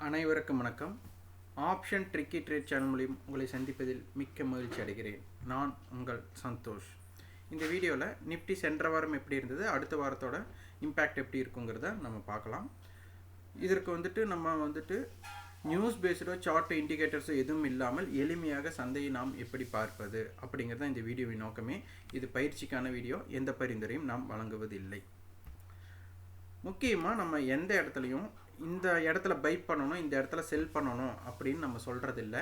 அனைவருக்கும் வணக்கம். Option tricky trade channel மூலியம் உங்களை சந்திப்பதில் மிக்க மகிழ்ச்சி அடைகிறேன். நான் உங்கள் சந்தோஷ். இந்த வீடியோவில் நிஃப்டி சென்ற வாரம் எப்படி இருந்தது, அடுத்த வாரத்தோட இம்பேக்ட் எப்படி இருக்குங்கிறத நம்ம பார்க்கலாம். இதற்கு நம்ம நியூஸ் பேஸ்டோ சார்ட் இண்டிகேட்டர்ஸோ எதுவும் இல்லாமல் எளிமையாக சந்தையை நாம் எப்படி பார்ப்பது அப்படிங்கிறத இந்த வீடியோவின் நோக்கமே. இது பயிற்சிக்கான வீடியோ, எந்த பரிந்துரையும் நாம் வழங்குவதில்லை. முக்கியமாக நம்ம எந்த இடத்துலையும் இந்த இடத்துல பை பண்ணணும், இந்த இடத்துல செல் பண்ணணும் அப்படின்னு நம்ம சொல்கிறதில்ல.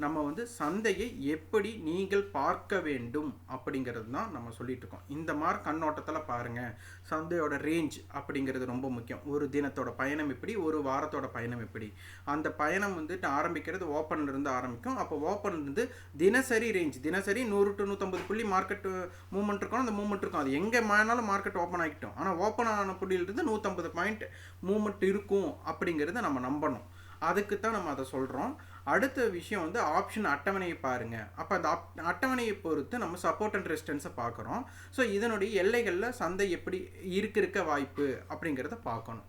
நம்ம சந்தையை எப்படி நீங்கள் பார்க்க வேண்டும் அப்படிங்கிறது தான் நம்ம சொல்லிட்டு இருக்கோம். இந்த மாதிரி கண்ணோட்டத்தில் பாருங்கள், சந்தையோட ரேஞ்ச் அப்படிங்கிறது ரொம்ப முக்கியம். ஒரு தினத்தோட பயணம் எப்படி, ஒரு வாரத்தோட பயணம் எப்படி, அந்த பயணம் ஆரம்பிக்கிறது ஓப்பன்லேருந்து ஆரம்பிக்கும். அப்போ ஓப்பன்லேருந்து தினசரி ரேஞ்ச், தினசரி 100 to 150 புள்ளி மார்க்கெட் மூவ்மெண்ட் இருக்கும். அந்த மூவ்மெண்ட் இருக்கும், அது எங்கே மேனாலும் மார்க்கெட் ஓப்பன் ஆகிட்டோம். ஆனால் ஓப்பன் ஆன புள்ளியிலிருந்து 150 பாயிண்ட் மூவ்மெண்ட் இருக்கும் அப்படிங்கிறத நம்ம நம்பணும். அதுக்கு தான் நம்ம அதை சொல்கிறோம். அடுத்த விஷயம் ஆப்ஷன் அட்டவணையை பாருங்கள். அப்போ அந்த அட்டவணையை பொறுத்து நம்ம சப்போர்ட் அண்ட் ரெசிஸ்டன்ஸை பார்க்குறோம். ஸோ இதனுடைய எல்லைகளில் சந்தை எப்படி இருக்க வாய்ப்பு அப்படிங்கிறத பார்க்கணும்.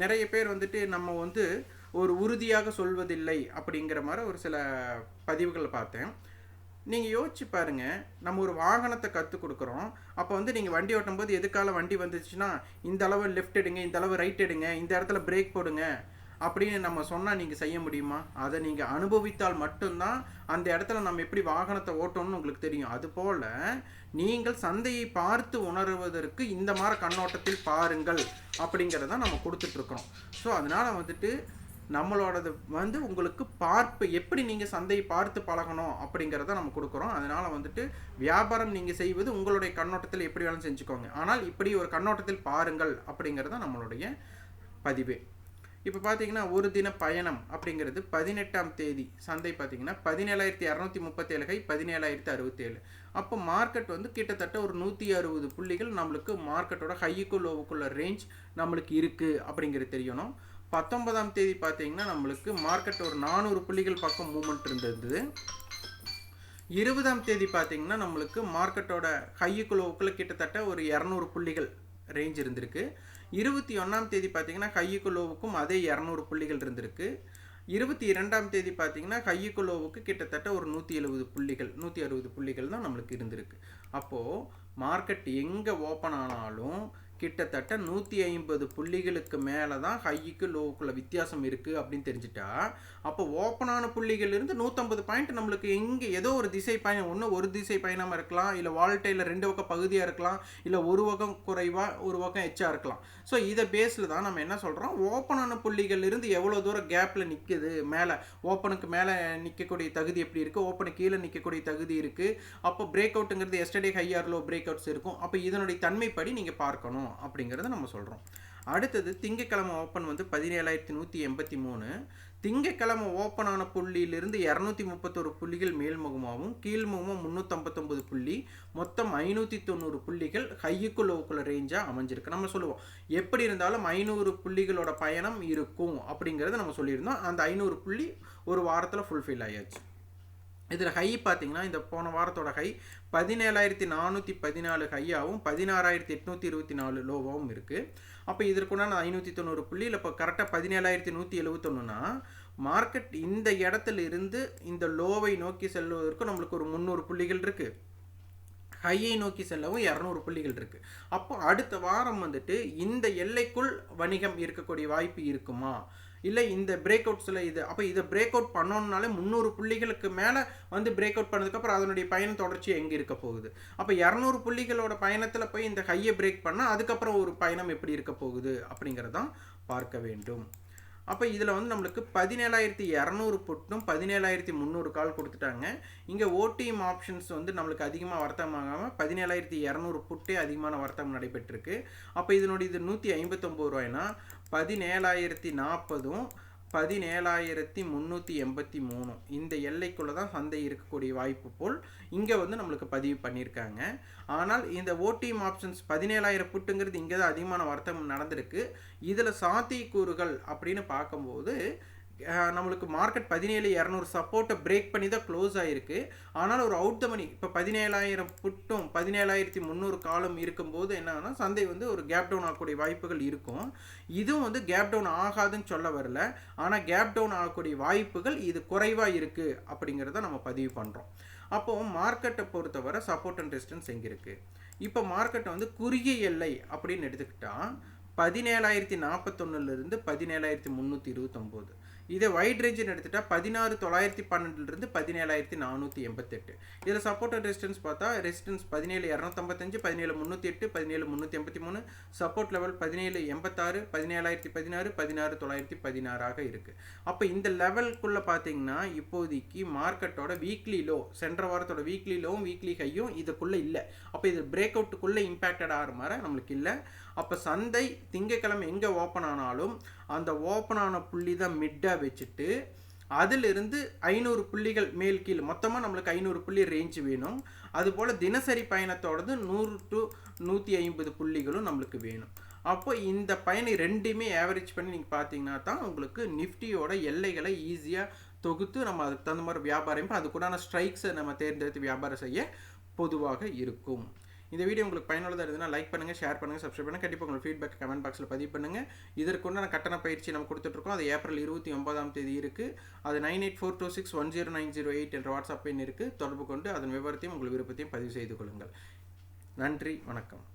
நிறைய பேர் நம்ம ஒரு உறுதியாக சொல்வதில்லை அப்படிங்கிற மாதிரி ஒரு சில பதிவுகள் பார்த்தேன். நீங்கள் யோசிச்சு பாருங்கள், நம்ம ஒரு வாகனத்தை கற்றுக் கொடுக்குறோம். அப்போ நீங்கள் வண்டி ஓட்டும் போது எதுக்கால வண்டி வந்துச்சுன்னா இந்த அளவு லெஃப்ட் எடுங்க, இந்த அளவு ரைட் எடுங்க, இந்த இடத்துல பிரேக் போடுங்க அப்படின்னு நம்ம சொன்னால் நீங்கள் செய்ய முடியுமா? அதை நீங்கள் அனுபவித்தால் மட்டும்தான் அந்த இடத்துல நம்ம எப்படி வாகனத்தை ஓட்டணும்னு உங்களுக்கு தெரியும். அதுபோல் நீங்கள் சந்தையை பார்த்து உணர்வதற்கு இந்த மாதிரி கண்ணோட்டத்தில் பாருங்கள் அப்படிங்கிறத நம்ம கொடுத்துட்ருக்குறோம். ஸோ அதனால் நம்மளோடது உங்களுக்கு பார்ப்பு எப்படி நீங்கள் சந்தையை பார்த்து பழகணும் அப்படிங்கிறத நம்ம கொடுக்குறோம். அதனால் வியாபாரம் நீங்கள் செய்வது உங்களுடைய கண்ணோட்டத்தில் எப்படி வேணும் செஞ்சுக்கோங்க. ஆனால் இப்படி ஒரு கண்ணோட்டத்தில் பாருங்கள் அப்படிங்கிறத நம்மளுடைய பதிவு. இப்போ பார்த்தீங்கன்னா ஒரு தின பயணம் அப்படிங்கிறது 18ஆம் தேதி சந்தை பார்த்தீங்கன்னா 17,237 கை 17,067. அப்போ மார்க்கெட் கிட்டத்தட்ட ஒரு 160 புள்ளிகள் நம்மளுக்கு மார்க்கெட்டோட ஹையுக்கு லோவுக்குள்ள ரேஞ்ச் நம்மளுக்கு இருக்குது அப்படிங்கிறது தெரியணும். 19ஆம் தேதி பார்த்தீங்கன்னா நம்மளுக்கு மார்க்கெட் ஒரு 400 புள்ளிகள் பக்கம் மூவ்மெண்ட் இருந்தது. 20ஆம் தேதி பார்த்தீங்கன்னா நம்மளுக்கு மார்க்கெட்டோட ஹையுக்கு லோவுக்குள்ள கிட்டத்தட்ட ஒரு 200 புள்ளிகள் ரேஞ்ச் இருந்திருக்கு. 21ஆம் தேதி பார்த்தீங்கன்னா ஹையுக்கு லோவுக்கும் அதே 200 புள்ளிகள் இருந்திருக்கு. 22ஆம் தேதி பார்த்தீங்கன்னா ஹையுக்கு லோவுக்கு கிட்டத்தட்ட ஒரு 170 புள்ளிகள் 160 புள்ளிகள் தான் நம்மளுக்கு இருந்திருக்கு. அப்போது மார்க்கெட் எங்கே ஓப்பன் ஆனாலும் கிட்டத்தட்ட 150 புள்ளிகளுக்கு மேலே தான் ஹையுக்கு லோவுக்குள்ள வித்தியாசம் இருக்குது அப்படின்னு தெரிஞ்சுட்டா, அப்போ ஓப்பனான புள்ளிகளிலிருந்து 150 பாயிண்ட் நம்மளுக்கு எங்கே ஏதோ ஒரு திசை பயணம், ஒன்று ஒரு திசை பயணமாக இருக்கலாம், இல்லை வால்டையில் 2 பக்கம் பகுதியாக இருக்கலாம், இல்லை ஒரு பக்கம் குறைவாக ஒரு பக்கம் எச்சா இருக்கலாம். ஸோ இதை பேஸில் தான் நம்ம என்ன சொல்கிறோம், ஓப்பனான புள்ளிகளிலிருந்து எவ்வளோ தூரம் கேப்பில் நிற்குது, மேலே ஓப்பனுக்கு மேலே நிற்கக்கூடிய தகுதி எப்படி இருக்குது, ஓப்பனுக்கு கீழே நிற்கக்கூடிய தகுதி இருக்குது. அப்போ பிரேக் அவுட்டுங்கிறது yesterday high or low breakouts இருக்கும். அப்போ இதனுடைய தன்மைப்படி நீங்கள் பார்க்கணும் அப்படிங்கிறத நம்ம சொல்கிறோம். அடுத்தது திங்கக்கிழமை ஓப்பன் 17,183. திங்கக்கிழமை ஓப்பன் ஆன புள்ளியிலிருந்து 231 புள்ளிகள் மேல்முகமாகவும் கீழ்முகமும் 359 புள்ளி, மொத்தம் 590 புள்ளிகள் ஹையுக்கு லோவுக்குள்ள ரேஞ்சாக அமைஞ்சிருக்கு. நம்ம சொல்லுவோம் எப்படி இருந்தாலும் 500 புள்ளிகளோட பயணம் இருக்கும் அப்படிங்கிறத நம்ம சொல்லியிருந்தோம். அந்த 500 புள்ளி ஒரு வாரத்தில் ஃபுல்ஃபில் ஆயாச்சு. இதில் ஹை பார்த்தீங்கன்னா இந்த போன வாரத்தோட ஹை 17,414 ஹையாகவும் 16,824 லோவாகவும் இருக்குது. அப்போ இதற்குண்டான 590 புள்ளியில் இப்போ கரெக்டாக 17,171னா மார்க்கெட் இந்த இடத்துல இருந்து இந்த லோவை நோக்கி செல்வதற்கு நம்மளுக்கு ஒரு 300 புள்ளிகள் இருக்குது. ஹையை நோக்கி செல்லவும் 200 புள்ளிகள் இருக்குது. அப்போ அடுத்த வாரம் இந்த எல்லைக்குள் வணிகம் இருக்கக்கூடிய வாய்ப்பு இருக்குமா, இல்லை இந்த பிரேக் அவுட்ஸில் இது, அப்போ இதை பிரேக் அவுட் பண்ணணுன்னாலே 300 புள்ளிகளுக்கு மேலே பிரேக் அவுட் பண்ணதுக்கப்புறம் அதனுடைய பயணம் தொடர்ச்சி எங்கே இருக்க போகுது. அப்போ 200 புள்ளிகளோட பயணத்தில் போய் இந்த ஹையை பிரேக் பண்ணால் அதுக்கப்புறம் ஒரு பயணம் எப்படி இருக்க போகுது அப்படிங்கிறதான் பார்க்க வேண்டும். அப்போ இதில் நம்மளுக்கு 17,200 புட்டும் 17,300 கால் கொடுத்துட்டாங்க. இங்கே ஓடிஎம் ஆப்ஷன்ஸ் நம்மளுக்கு அதிகமாக வர்த்தகமாகாமல் 17,200 புட்டே அதிகமான வர்த்தகம் நடைபெற்றிருக்கு. அப்போ இதனுடைய இது 159 ரூபாய்னா 17,040 17,383 இந்த எல்லைக்குள்ளே தான் சந்தை இருக்கக்கூடிய வாய்ப்பு போல் இங்கே நம்மளுக்கு பதிவு பண்ணியிருக்காங்க. ஆனால் இந்த ஓடிஎம் ஆப்ஷன்ஸ் 17,000 புட்டுங்கிறது இங்கே தான் அதிகமான வர்த்தகம் நடந்திருக்கு. இதில் சாத்தியக்கூறுகள் அப்படின்னு பார்க்கும்போது நம்மளுக்கு மார்க்கெட் 17,200 சப்போர்ட்டை பிரேக் பண்ணி தான் க்ளோஸ் ஆகிருக்கு. ஆனால் ஒரு அவுட் த மணி இப்போ 17,000 புட்டும் 17,300 காலம் இருக்கும்போது என்னன்னா சந்தை வந்து ஒரு கேப் டவுன் ஆகக்கூடிய வாய்ப்புகள் இருக்கும். இதுவும் வந்து கேப் டவுன் ஆகாதுன்னு சொல்ல வரல, ஆனால் கேப் டவுன் ஆகக்கூடிய வாய்ப்புகள் இது குறைவாக இருக்குது அப்படிங்கிறத நம்ம பதிவு பண்ணுறோம். அப்போது மார்க்கெட்டை பொறுத்தவரை சப்போர்ட் அண்ட் ரெசிஸ்டன்ஸ் எங்கே இருக்குது? இப்போ மார்க்கெட்டை வந்து குறுகிய எல்லை அப்படின்னு எடுத்துக்கிட்டால் 17,041 17,329. இதை வைட் ரேஞ்சுன்னு எடுத்துட்டால் 16,912 17,488. இதில் சப்போர்ட் அண்ட் ரெசிஸ்டன்ஸ் பார்த்தா ரெசிஸ்டன்ஸ் 17,255 17,308 17,383, சப்போர்ட் லெவல் 17,86 17,016 16,916 இருக்குது. அப்போ இந்த லெவலுக்குள்ளே பார்த்தீங்கன்னா இப்போதைக்கு மார்க்கெட்டோட வீக்லி லோ, சென்ற வாரத்தோட வீக்லி லோவும் வீக்லி ஹையும் இதுக்குள்ளே இல்லை. அப்போ இது பிரேக் அவுட்டுக்குள்ளே இம்பேக்டட் ஆகிற மாதிரி நம்மளுக்கு இல்லை. அப்போ சந்தை திங்கக்கிழமை எங்கே ஓப்பன் ஆனாலும் அந்த ஓப்பன் ஆன புள்ளி தான் மிட்டாக வச்சுட்டு அதிலிருந்து 500 புள்ளிகள் மேல் கீழ் மொத்தமாக நம்மளுக்கு 500 புள்ளி ரேஞ்சு வேணும். அதுபோல் தினசரி பயணத்தோடது 100 to 150 புள்ளிகளும் நம்மளுக்கு வேணும். அப்போ இந்த பயணம் ரெண்டுமே ஆவரேஜ் பண்ணி நீங்கள் பார்த்தீங்கன்னா தான் உங்களுக்கு நிஃப்டியோட எல்லைகளை ஈஸியாக தொகுத்து நம்ம அதுக்கு தகுந்த மாதிரி வியாபாரம் அதுக்குடான ஸ்ட்ரைக்ஸை நம்ம தேர்ந்தெடுத்து வியாபாரம் செய்ய பொதுவாக இருக்கும். இந்த வீடியோ உங்களுக்கு பயனுள்ளதாக இருந்ததுன்னா லைக் பண்ணுங்கள், ஷேர் பண்ணுங்கள், சப்ஸ்கிரைப் பண்ணுங்கள். கண்டிப்பாக உங்களுக்கு ஃபீட்பேக் கமெண்ட் பாக்ஸில் பதிவு பண்ணுங்கள். இதற்குண்டான கட்டண பயிற்சி நம்ம கொடுத்துட்ருக்கோம். அது ஏப்ரல் 29 இருக்குது. அது 9842610908 என்ற வாட்ஸ்அப் எண் இருக்குது. தொடர்பு கொண்டு அதன் விவரத்தையும் உங்கள் விருப்பத்தையும் பதிவு செய்து கொள்ளுங்கள். நன்றி, வணக்கம்.